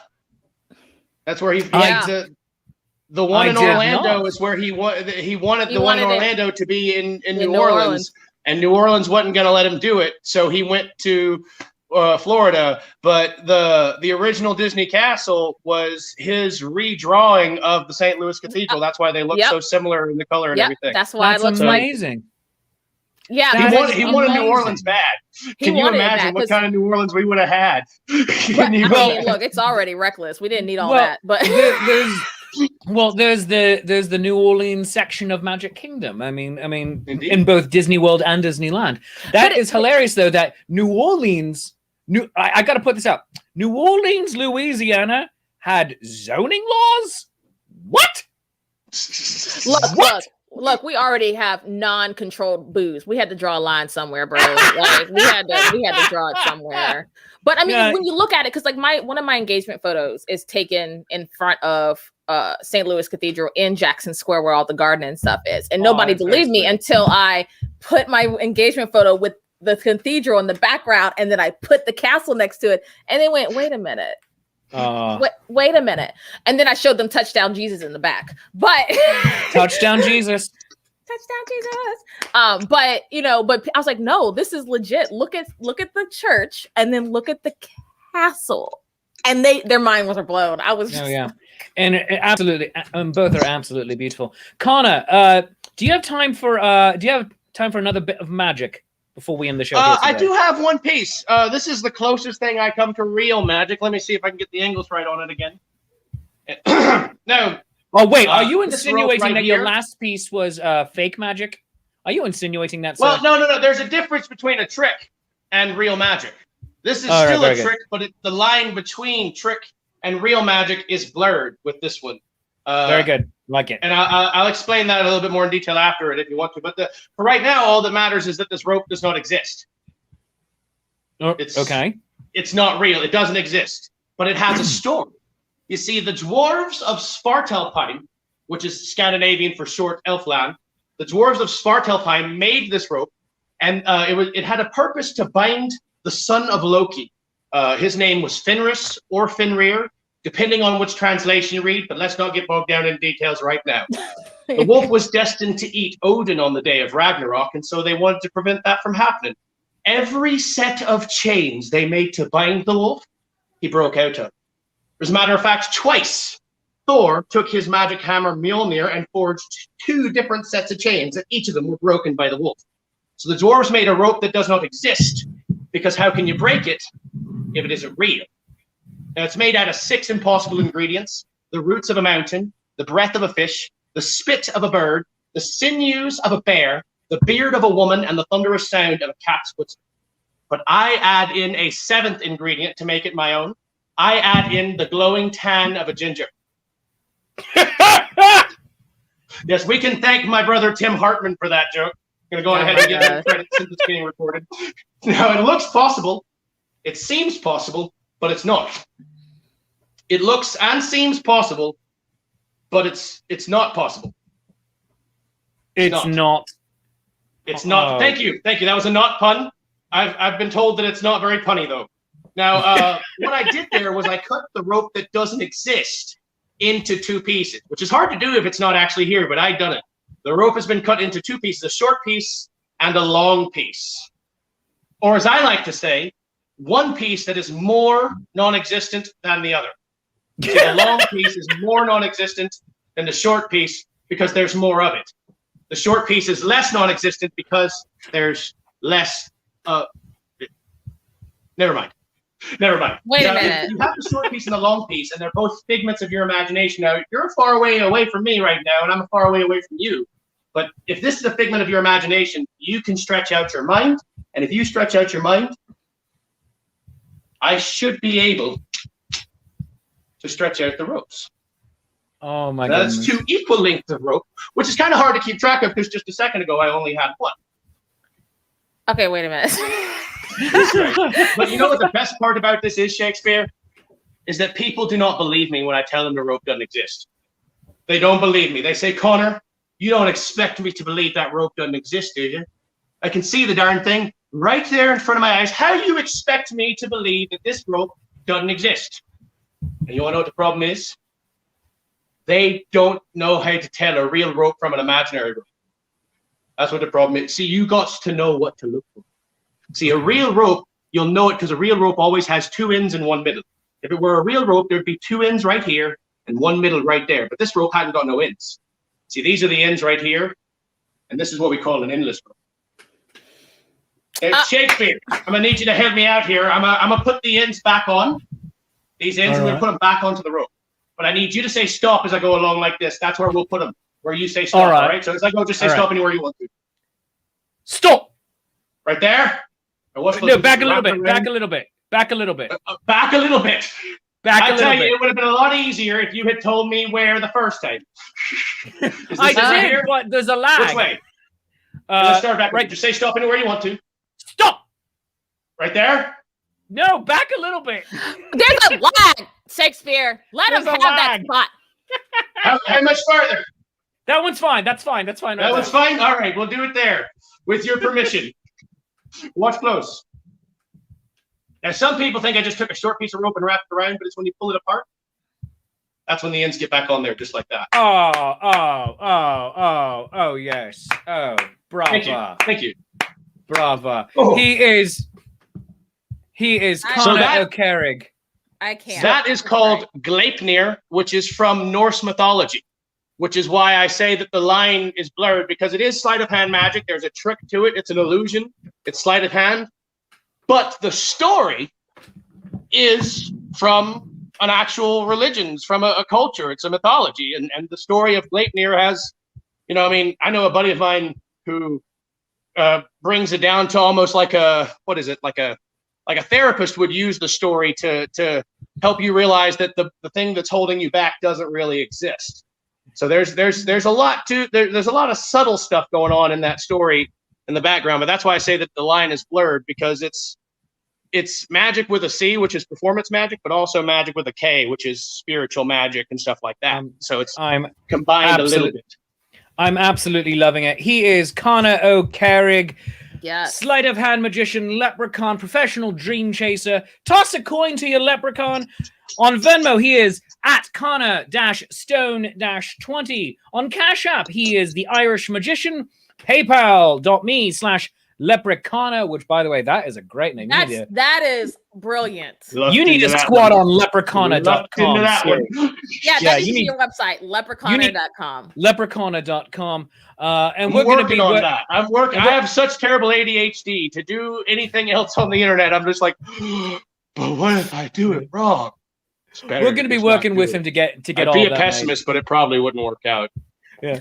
That's where he the one in Orlando is where he wanted the one in Orlando to be in New Orleans. And New Orleans wasn't going to let him do it, so he went to Florida. But the original Disney Castle was his redrawing of the St. Louis Cathedral. That's why they look so similar in the color and everything. That's why it looks amazing. Yeah, he wanted New Orleans bad. Can you imagine what kind of New Orleans we would have had? I mean, look, it's already reckless. We didn't need all that, but there's the New Orleans section of Magic Kingdom. I mean, indeed. In both Disney World and Disneyland. That is hilarious, though. That New Orleans, I got to put this up. New Orleans, Louisiana had zoning laws. What? Look, we already have non-controlled booze. We had to draw a line somewhere, bro. Like we had to draw it somewhere. But I mean, when you look at it, because like one of my engagement photos is taken in front of St. Louis Cathedral in Jackson Square, where all the garden and stuff is, and nobody believed me until I put my engagement photo with the cathedral in the background, and then I put the castle next to it, and they went, "Wait a minute." Wait a minute. And then I showed them Touchdown Jesus in the back. But Touchdown Jesus. But I was like, no, this is legit. Look at the church and then look at the castle. And their mind was blown. I was and absolutely, both are absolutely beautiful. Connor, do you have time for another bit of magic before we end the show? I do have one piece. This is the closest thing I come to real magic. Let me see if I can get the angles right on it again. No. Oh, wait. Are you insinuating that your last piece was fake magic? Are you insinuating that? Well, no. There's a difference between a trick and real magic. This is still a trick, but the line between trick and real magic is blurred with this one. Very good. Like it. And I'll explain that a little bit more in detail after it if you want to. But for right now, all that matters is that this rope does not exist. It's not real. It doesn't exist. But it has a story. You see, the dwarves of Svartalfheim, which is Scandinavian for short elfland, the dwarves of Svartalfheim made this rope, and it had a purpose to bind the son of Loki. His name was Fenris or Fenrir, depending on which translation you read, but let's not get bogged down in details right now. The wolf was destined to eat Odin on the day of Ragnarok, and so they wanted to prevent that from happening. Every set of chains they made to bind the wolf, he broke out of. As a matter of fact, twice, Thor took his magic hammer Mjolnir and forged 2 different sets of chains, and each of them were broken by the wolf. So the dwarves made a rope that does not exist, because how can you break it if it isn't real? Now, it's made out of 6 impossible ingredients: the roots of a mountain, the breath of a fish, the spit of a bird, the sinews of a bear, the beard of a woman, and the thunderous sound of a cat's footstep. But I add in a 7th ingredient to make it my own. I add in the glowing tan of a ginger. Yes, we can thank my brother Tim Hartman for that joke. I'm going to go ahead and give him credit since it's being recorded. Now, it looks possible. It seems possible, but it's not. It looks and seems possible, but it's not possible. It's not. It's not. Thank you. That was a not pun. I've been told that it's not very punny though. Now, what I did there was I cut the rope that doesn't exist into 2 pieces, which is hard to do if it's not actually here, but I've done it. The rope has been cut into 2 pieces: a short piece and a long piece, or as I like to say, one piece that is more non-existent than the other. So the long piece is more non-existent than the short piece because there's more of it. The short piece is less non-existent because there's less. Never mind. Wait a minute. You have the short piece and the long piece, and they're both figments of your imagination. Now, you're far away from me right now, and I'm far away from you. But if this is a figment of your imagination, you can stretch out your mind. And if you stretch out your mind, I should be able to stretch out the ropes. Oh, my goodness. That's 2 equal lengths of rope, which is kind of hard to keep track of because just a second ago I only had 1. Okay, wait a minute. Right. But you know what the best part about this is, Shakespeare? Is that people do not believe me when I tell them the rope doesn't exist. They don't believe me. They say, Connor, you don't expect me to believe that rope doesn't exist, do you? I can see the darn thing right there in front of my eyes. How do you expect me to believe that this rope doesn't exist? And you want to know what the problem is? They don't know how to tell a real rope from an imaginary rope. That's what the problem is. See, you got to know what to look for. See, a real rope, you'll know it because a real rope always has two ends and one middle. If it were a real rope, there'd be two ends right here and one middle right there. But this rope hadn't got no ends. See, these are the ends right here. And this is what we call an endless rope. Shakespeare, I'm going to need you to help me out here. I'm going to put the ends back on. These ends, I'm going to put them back onto the rope. But I need you to say stop as I go along like this. That's where we'll put them. Where you say stop, all right? So as I go, just say stop anywhere you want to. Stop! Right there? No, back a little bit. Back a little bit. Back a little bit. Back a little bit. I tell you, it would have been a lot easier if you had told me where the first time. I did, here? But there's a lag. Which way? Let's start back. Right. Just say stop anywhere you want to. Stop! Right there? No, back a little bit. There's a lag, Shakespeare. Let him have that spot. How much farther? That one's fine. That's fine. That's fine. That one's fine? All right, we'll do it there. With your permission. Watch close. Now, some people think I just took a short piece of rope and wrapped it around, but it's when you pull it apart, that's when the ends get back on there, just like that. Oh, yes. Oh, brava. Thank you. Brava. Oh. He is Connor O'Carrig. I can't. That is called Gleipnir, which is from Norse mythology, which is why I say that the line is blurred, because it is sleight of hand magic. There's a trick to it. It's an illusion. It's sleight of hand. But the story is from an actual religion, from a culture. It's a mythology. And the story of Gleipnir has, I know a buddy of mine who brings it down to almost like like a therapist would use the story to help you realize that the thing that's holding you back doesn't really exist. So there's a lot there's a lot of subtle stuff going on in that story in the background, but that's why I say that the line is blurred, because it's magic with a C, which is performance magic, but also magic with a K, which is spiritual magic and stuff like that. So it's combined a little bit. I'm absolutely loving it. He is Connor O'Carrig. Yes. Sleight of hand magician, leprechaun, professional dream chaser. Toss a coin to your leprechaun. On Venmo, he is at Connor-Stone-20. On CashApp, he is the Irish Magician. PayPal.me/Leprechauner, which, by the way, that is a great name. That is brilliant. You need to squat on leprechauner.com. Yeah, you need your website, leprechauner.com. Leprechauner.com. And we're going to be on that. I'm working. I have such terrible ADHD to do anything else on the internet. I'm just like, but what if I do it wrong? We're going to be working with him to get I'd all that. I'd be a pessimist, but it probably wouldn't work out. Yeah.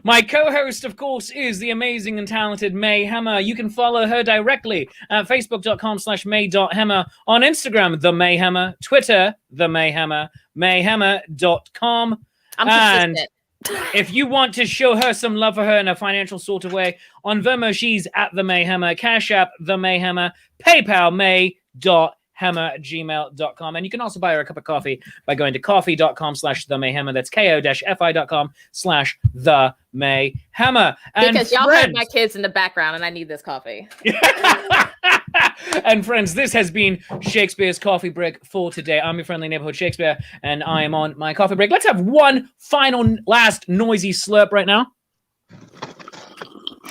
my co-host, of course, is the amazing and talented Mayhemmer. You can follow her directly at facebook.com/may.hemmer, on Instagram, the Mayhemmer, Twitter, the Mayhemmer, mayhemmer.com. I'm consistent. If you want to show her some love for her in a financial sort of way, on Venmo, she's at the Mayhemmer, Cash App, the Mayhemmer, PayPal, may.hemmer@gmail.com. And you can also buy her a cup of coffee by going to coffee.com/themayhemmer. That's ko-fi.com/themayhemmer. Because y'all heard my kids in the background and I need this coffee. And friends, this has been Shakespeare's Coffee Break for today. I'm your friendly neighborhood Shakespeare, and I am on my coffee break. Let's have one final last noisy slurp right now. I'm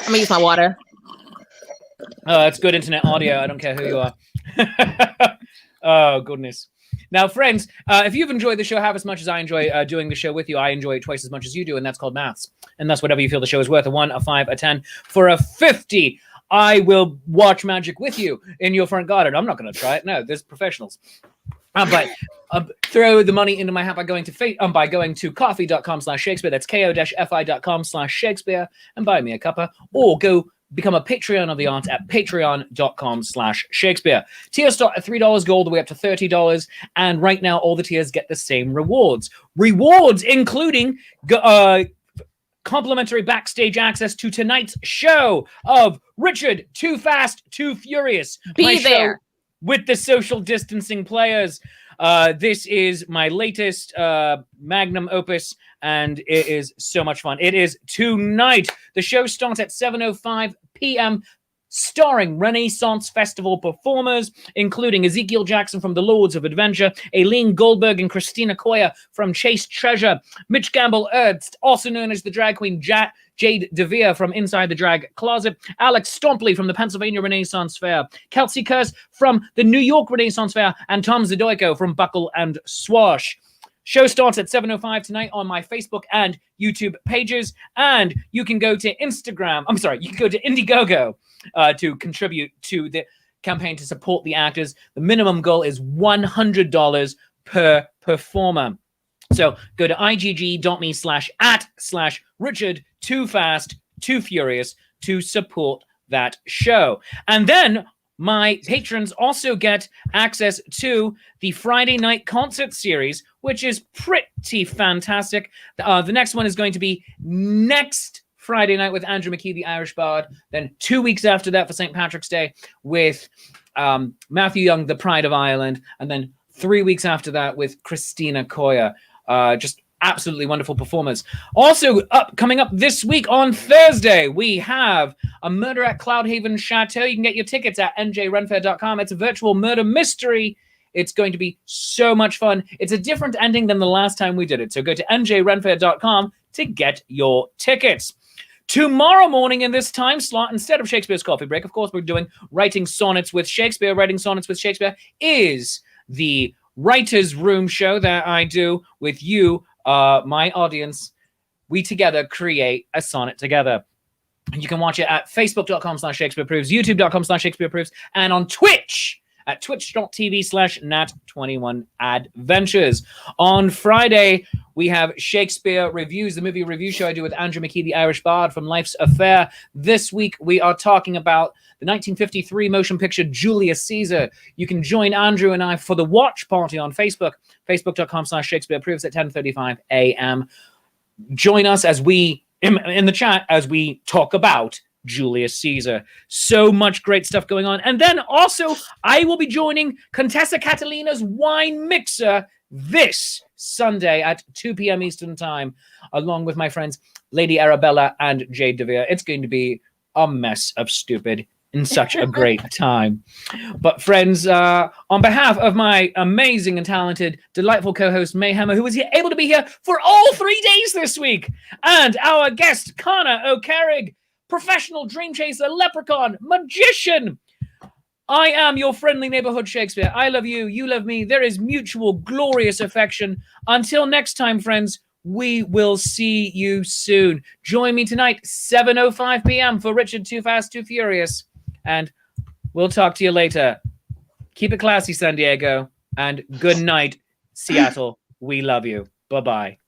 gonna use my water. Oh, it's good internet audio. I don't care who you are. Oh, goodness. Now, friends, if you've enjoyed the show half as much as I enjoy doing the show with you, I enjoy it twice as much as you do, and that's called maths. And that's whatever you feel the show is worth, a 1, a 5, a 10. For a 50, I will watch magic with you in your front garden. I'm not going to try it. No, there's professionals. But throw the money into my hat by going to coffee.com/Shakespeare. That's ko-fi.com/Shakespeare, and buy me a cuppa, or go become a Patreon of the art at patreon.com/Shakespeare. Tiers start at $3, go all the way up to $30. And right now, all the tiers get the same rewards. Rewards including complimentary backstage access to tonight's show of Richard Too Fast, Too Furious. Be there. With the social distancing players. This is my latest magnum opus, and it is so much fun. It is tonight. The show starts at 7:05 p.m., starring Renaissance Festival performers, including Ezekiel Jackson from The Lords of Adventure, Aileen Goldberg and Christina Koya from Chase Treasure, Mitch Gamble Ernst, also known as the drag queen Jade DeVere from Inside the Drag Closet, Alex Stompley from the Pennsylvania Renaissance Fair, Kelsey Kurz from the New York Renaissance Fair, and Tom Zadoyko from Buckle and Swash. Show starts at 7:05 tonight on my Facebook and YouTube pages, and you can go to Instagram. You can go to Indiegogo to contribute to the campaign to support the actors. The minimum goal is $100 per performer. So go to igg.me/@/Richard Too Fast Too Furious to support that show. And then my patrons also get access to the Friday night concert series, which is pretty fantastic. The next one is going to be next Friday night with Andrew McKee, the Irish Bard. Then 2 weeks after that for St. Patrick's Day with Matthew Young, the Pride of Ireland. And then 3 weeks after that with Christina Koya. Just absolutely wonderful performers. Also, coming up this week on Thursday, we have a Murder at Cloudhaven Chateau. You can get your tickets at njrenfair.com. It's a virtual murder mystery. It's going to be so much fun. It's a different ending than the last time we did it. So go to njrenfair.com to get your tickets. Tomorrow morning in this time slot, instead of Shakespeare's Coffee Break, of course, we're doing Writing Sonnets with Shakespeare. Writing Sonnets with Shakespeare is the Writer's Room show that I do with you, my audience. We together create a sonnet together. You can watch it at facebook.com/ShakespeareProves, youtube.com/ShakespeareProves, and on Twitch at twitch.tv/nat21adventures. On Friday, we have Shakespeare Reviews, the movie review show I do with Andrew McKee, the Irish Bard from Life's Affair. This week, we are talking about the 1953 motion picture Julius Caesar. You can join Andrew and I for the watch party on Facebook, facebook.com/ShakespeareProves at 10:35 a.m. Join us as we, in the chat, as we talk about Julius Caesar. So much great stuff going on. And then also, I will be joining Contessa Catalina's Wine Mixer this Sunday at 2 p.m. Eastern Time, along with my friends Lady Arabella and Jade DeVere. It's going to be a mess of stupid in such a great time. But friends, on behalf of my amazing and talented, delightful co-host Mayhemmer, who was able to be here for all 3 days this week, and our guest Connor O'Carrig, professional dream chaser, leprechaun, magician. I am your friendly neighborhood Shakespeare. I love you. You love me. There is mutual glorious affection. Until next time, friends, we will see you soon. Join me tonight, 7:05 p.m. for Richard Too Fast, Too Furious. And we'll talk to you later. Keep it classy, San Diego. And good night, Seattle. We love you. Bye-bye.